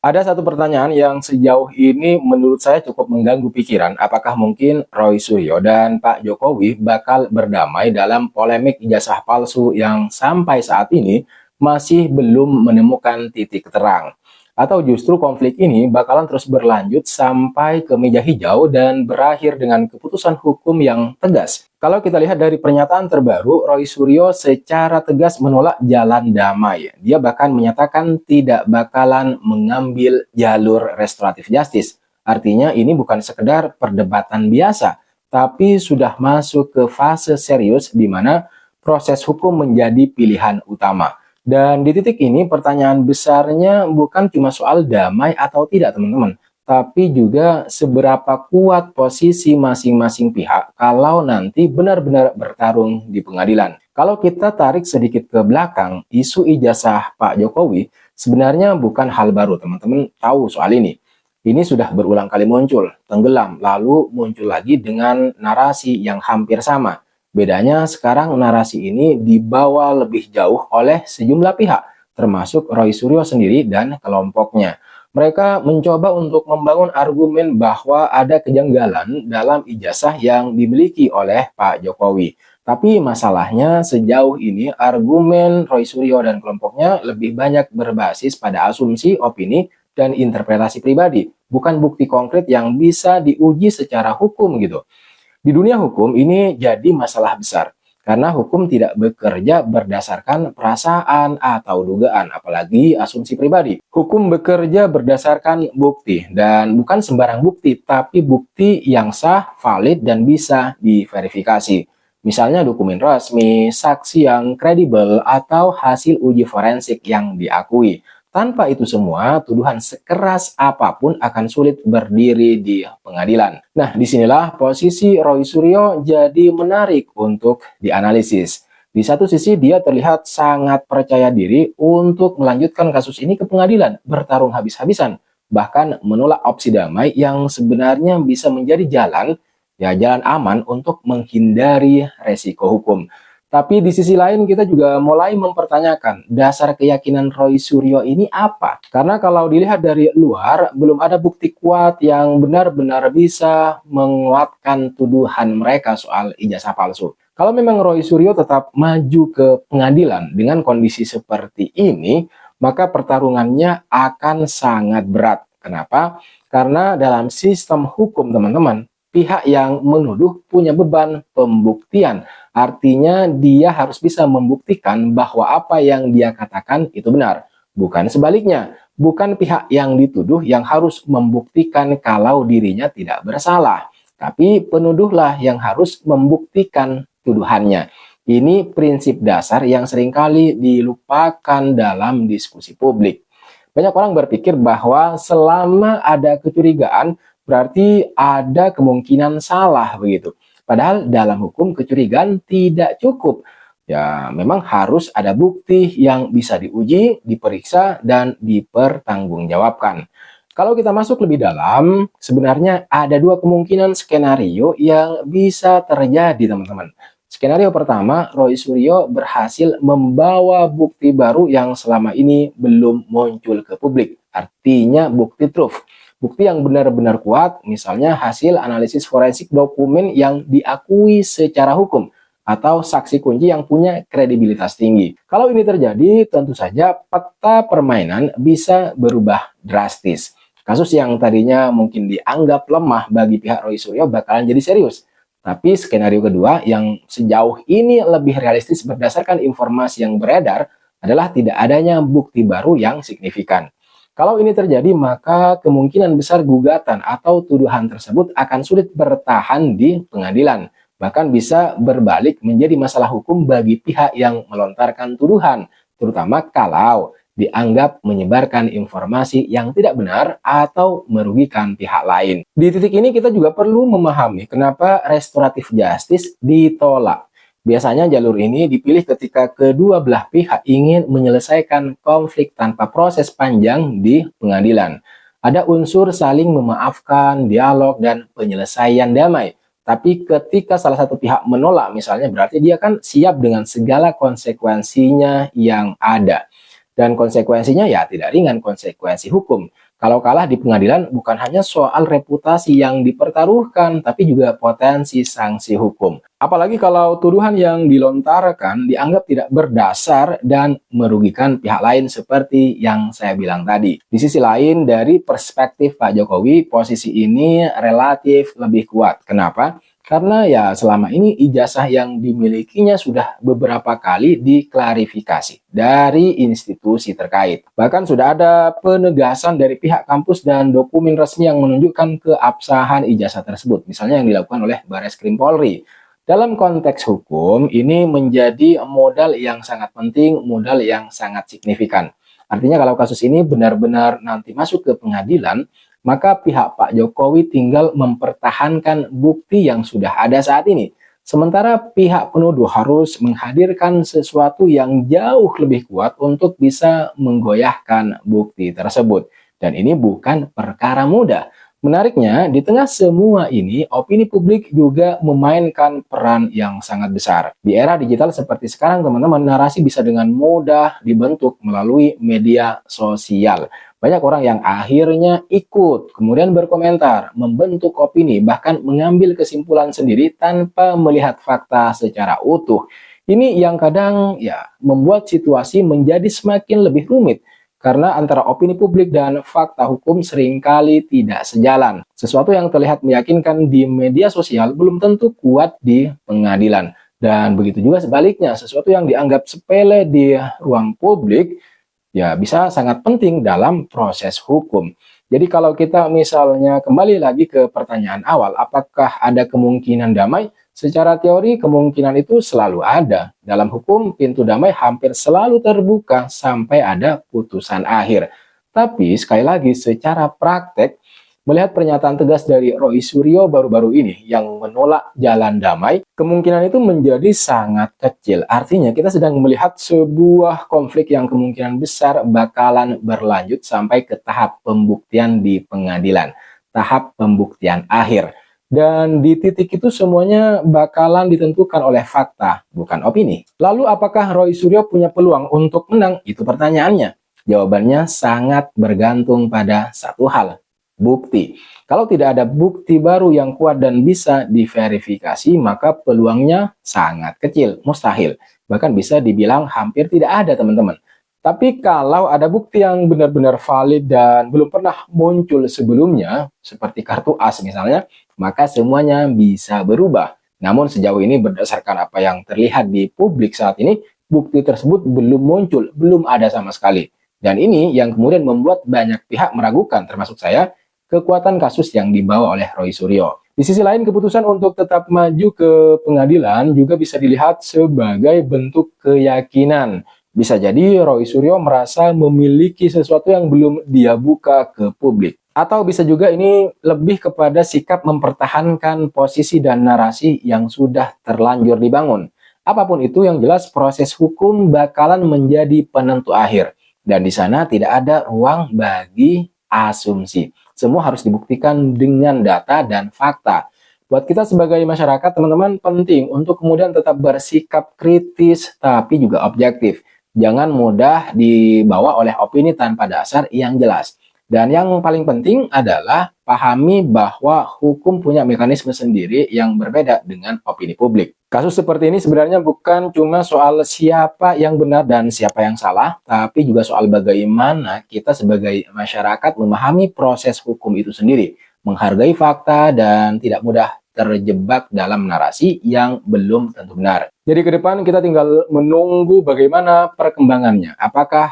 Ada satu pertanyaan yang sejauh ini menurut saya cukup mengganggu pikiran. Apakah mungkin Roy Suryo dan Pak Jokowi bakal berdamai dalam polemik ijazah palsu yang sampai saat ini masih belum menemukan titik terang? Atau justru konflik ini bakalan terus berlanjut sampai ke meja hijau dan berakhir dengan keputusan hukum yang tegas? Kalau kita lihat dari pernyataan terbaru, Roy Suryo secara tegas menolak jalan damai. Dia bahkan menyatakan tidak bakalan mengambil jalur restoratif justice. Artinya ini bukan sekedar perdebatan biasa, tapi sudah masuk ke fase serius di mana proses hukum menjadi pilihan utama. Dan di titik ini pertanyaan besarnya bukan cuma soal damai atau tidak, teman-teman, tapi juga seberapa kuat posisi masing-masing pihak kalau nanti benar-benar bertarung di pengadilan. Kalau kita tarik sedikit ke belakang, isu ijazah Pak Jokowi sebenarnya bukan hal baru, teman-teman tahu soal ini. Ini sudah berulang kali muncul, tenggelam, lalu muncul lagi dengan narasi yang hampir sama. Bedanya sekarang narasi ini dibawa lebih jauh oleh sejumlah pihak, termasuk Roy Suryo sendiri dan kelompoknya. Mereka mencoba untuk membangun argumen bahwa ada kejanggalan dalam ijazah yang dimiliki oleh Pak Jokowi. Tapi masalahnya sejauh ini argumen Roy Suryo dan kelompoknya lebih banyak berbasis pada asumsi, opini, dan interpretasi pribadi, bukan bukti konkret yang bisa diuji secara hukum gitu. Di dunia hukum ini jadi masalah besar karena hukum tidak bekerja berdasarkan perasaan atau dugaan, apalagi asumsi pribadi. Hukum bekerja berdasarkan bukti dan bukan sembarang bukti, tapi bukti yang sah, valid, dan bisa diverifikasi. Misalnya dokumen resmi, saksi yang kredibel, atau hasil uji forensik yang diakui. Tanpa itu semua, tuduhan sekeras apapun akan sulit berdiri di pengadilan. Nah, disinilah posisi Roy Suryo jadi menarik untuk dianalisis. Di satu sisi, dia terlihat sangat percaya diri untuk melanjutkan kasus ini ke pengadilan, bertarung habis-habisan, bahkan menolak opsi damai yang sebenarnya bisa menjadi jalan aman untuk menghindari resiko hukum. Tapi di sisi lain kita juga mulai mempertanyakan dasar keyakinan Roy Suryo ini apa? Karena kalau dilihat dari luar, belum ada bukti kuat yang benar-benar bisa menguatkan tuduhan mereka soal ijazah palsu. Kalau memang Roy Suryo tetap maju ke pengadilan dengan kondisi seperti ini, maka pertarungannya akan sangat berat. Kenapa? Karena dalam sistem hukum, teman-teman, pihak yang menuduh punya beban pembuktian. Artinya dia harus bisa membuktikan bahwa apa yang dia katakan itu benar. Bukan sebaliknya, bukan pihak yang dituduh yang harus membuktikan kalau dirinya tidak bersalah. Tapi penuduhlah yang harus membuktikan tuduhannya. Ini prinsip dasar yang seringkali dilupakan dalam diskusi publik. Banyak orang berpikir bahwa selama ada kecurigaan, berarti ada kemungkinan salah begitu. Padahal dalam hukum kecurigaan tidak cukup. Ya, memang harus ada bukti yang bisa diuji, diperiksa, dan dipertanggungjawabkan. Kalau kita masuk lebih dalam, sebenarnya ada dua kemungkinan skenario yang bisa terjadi, teman-teman. Skenario pertama, Roy Suryo berhasil membawa bukti baru yang selama ini belum muncul ke publik. Artinya bukti truth. Bukti yang benar-benar kuat, misalnya hasil analisis forensik dokumen yang diakui secara hukum, atau saksi kunci yang punya kredibilitas tinggi. Kalau ini terjadi, tentu saja peta permainan bisa berubah drastis. Kasus yang tadinya mungkin dianggap lemah bagi pihak Roy Suryo bakalan jadi serius. Tapi skenario kedua yang sejauh ini lebih realistis berdasarkan informasi yang beredar adalah tidak adanya bukti baru yang signifikan. Kalau ini terjadi, maka kemungkinan besar gugatan atau tuduhan tersebut akan sulit bertahan di pengadilan. Bahkan bisa berbalik menjadi masalah hukum bagi pihak yang melontarkan tuduhan, terutama kalau dianggap menyebarkan informasi yang tidak benar atau merugikan pihak lain. Di titik ini kita juga perlu memahami kenapa restoratif justice ditolak. Biasanya jalur ini dipilih ketika kedua belah pihak ingin menyelesaikan konflik tanpa proses panjang di pengadilan. Ada unsur saling memaafkan, dialog, dan penyelesaian damai. Tapi ketika salah satu pihak menolak misalnya, berarti dia kan siap dengan segala konsekuensinya yang ada. Dan konsekuensinya ya tidak ringan, konsekuensi hukum. Kalau kalah di pengadilan bukan hanya soal reputasi yang dipertaruhkan, tapi juga potensi sanksi hukum. Apalagi kalau tuduhan yang dilontarkan dianggap tidak berdasar dan merugikan pihak lain seperti yang saya bilang tadi. Di sisi lain, dari perspektif Pak Jokowi, posisi ini relatif lebih kuat. Kenapa? Karena ya selama ini ijazah yang dimilikinya sudah beberapa kali diklarifikasi dari institusi terkait. Bahkan sudah ada penegasan dari pihak kampus dan dokumen resmi yang menunjukkan keabsahan ijazah tersebut. Misalnya yang dilakukan oleh Bareskrim Polri. Dalam konteks hukum, ini menjadi modal yang sangat penting, modal yang sangat signifikan. Artinya kalau kasus ini benar-benar nanti masuk ke pengadilan, maka pihak Pak Jokowi tinggal mempertahankan bukti yang sudah ada saat ini. Sementara pihak penuduh harus menghadirkan sesuatu yang jauh lebih kuat untuk bisa menggoyahkan bukti tersebut. Dan ini bukan perkara mudah. Menariknya, di tengah semua ini, opini publik juga memainkan peran yang sangat besar. Di era digital seperti sekarang, teman-teman, narasi bisa dengan mudah dibentuk melalui media sosial. Banyak orang yang akhirnya ikut, kemudian berkomentar, membentuk opini, bahkan mengambil kesimpulan sendiri tanpa melihat fakta secara utuh. Ini yang kadang ya membuat situasi menjadi semakin lebih rumit. Karena antara opini publik dan fakta hukum seringkali tidak sejalan. Sesuatu yang terlihat meyakinkan di media sosial belum tentu kuat di pengadilan. Dan begitu juga sebaliknya, sesuatu yang dianggap sepele di ruang publik ya bisa sangat penting dalam proses hukum. Jadi kalau kita misalnya kembali lagi ke pertanyaan awal, apakah ada kemungkinan damai? Secara teori kemungkinan itu selalu ada. Dalam hukum, pintu damai hampir selalu terbuka sampai ada putusan akhir. Tapi sekali lagi secara praktek, melihat pernyataan tegas dari Roy Suryo baru-baru ini yang menolak jalan damai, kemungkinan itu menjadi sangat kecil. Artinya kita sedang melihat sebuah konflik yang kemungkinan besar bakalan berlanjut sampai ke tahap pembuktian di pengadilan. Tahap pembuktian akhir. Dan di titik itu semuanya bakalan ditentukan oleh fakta, bukan opini. Lalu apakah Roy Suryo punya peluang untuk menang? Itu pertanyaannya. Jawabannya sangat bergantung pada satu hal, bukti. Kalau tidak ada bukti baru yang kuat dan bisa diverifikasi, maka peluangnya sangat kecil, mustahil. Bahkan bisa dibilang hampir tidak ada, teman-teman. Tapi kalau ada bukti yang benar-benar valid dan belum pernah muncul sebelumnya, seperti kartu as misalnya, maka semuanya bisa berubah. Namun sejauh ini berdasarkan apa yang terlihat di publik saat ini, bukti tersebut belum muncul, belum ada sama sekali. Dan ini yang kemudian membuat banyak pihak meragukan, termasuk saya, kekuatan kasus yang dibawa oleh Roy Suryo. Di sisi lain, keputusan untuk tetap maju ke pengadilan juga bisa dilihat sebagai bentuk keyakinan. Bisa jadi Roy Suryo merasa memiliki sesuatu yang belum dia buka ke publik. Atau bisa juga ini lebih kepada sikap mempertahankan posisi dan narasi yang sudah terlanjur dibangun. Apapun itu, yang jelas proses hukum bakalan menjadi penentu akhir. Dan di sana tidak ada ruang bagi asumsi. Semua harus dibuktikan dengan data dan fakta. Buat kita sebagai masyarakat, teman-teman, penting untuk kemudian tetap bersikap kritis tapi juga objektif. Jangan mudah dibawa oleh opini tanpa dasar yang jelas. Dan yang paling penting adalah pahami bahwa hukum punya mekanisme sendiri yang berbeda dengan opini publik. Kasus seperti ini sebenarnya bukan cuma soal siapa yang benar dan siapa yang salah, tapi juga soal bagaimana kita sebagai masyarakat memahami proses hukum itu sendiri, menghargai fakta dan tidak mudah terjebak dalam narasi yang belum tentu benar. Jadi ke depan kita tinggal menunggu bagaimana perkembangannya. Apakah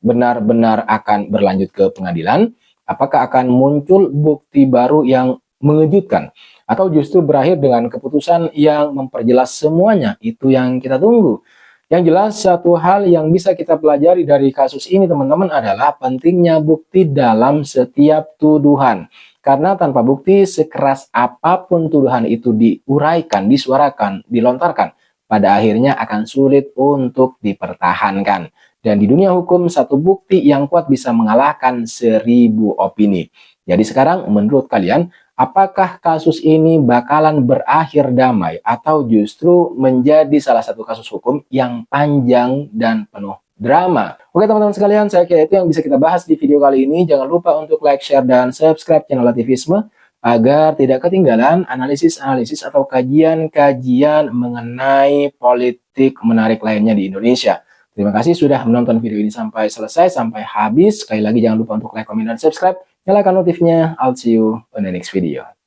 benar-benar akan berlanjut ke pengadilan? Apakah akan muncul bukti baru yang mengejutkan? Atau justru berakhir dengan keputusan yang memperjelas semuanya? Itu yang kita tunggu. Yang jelas satu hal yang bisa kita pelajari dari kasus ini, teman-teman, adalah pentingnya bukti dalam setiap tuduhan. Karena tanpa bukti, sekeras apapun tuduhan itu diuraikan, disuarakan, dilontarkan, pada akhirnya akan sulit untuk dipertahankan. Dan di dunia hukum, satu bukti yang kuat bisa mengalahkan 1000 opini. Jadi sekarang menurut kalian, apakah kasus ini bakalan berakhir damai atau justru menjadi salah satu kasus hukum yang panjang dan penuh drama. Oke teman-teman sekalian, saya kira itu yang bisa kita bahas di video kali ini. Jangan lupa untuk like, share, dan subscribe channel Lativisme agar tidak ketinggalan analisis-analisis atau kajian-kajian mengenai politik menarik lainnya di Indonesia. Terima kasih sudah menonton video ini sampai selesai, sampai habis. Sekali lagi jangan lupa untuk like, comment, dan subscribe. Nyalakan notifnya. I'll see you on the next video.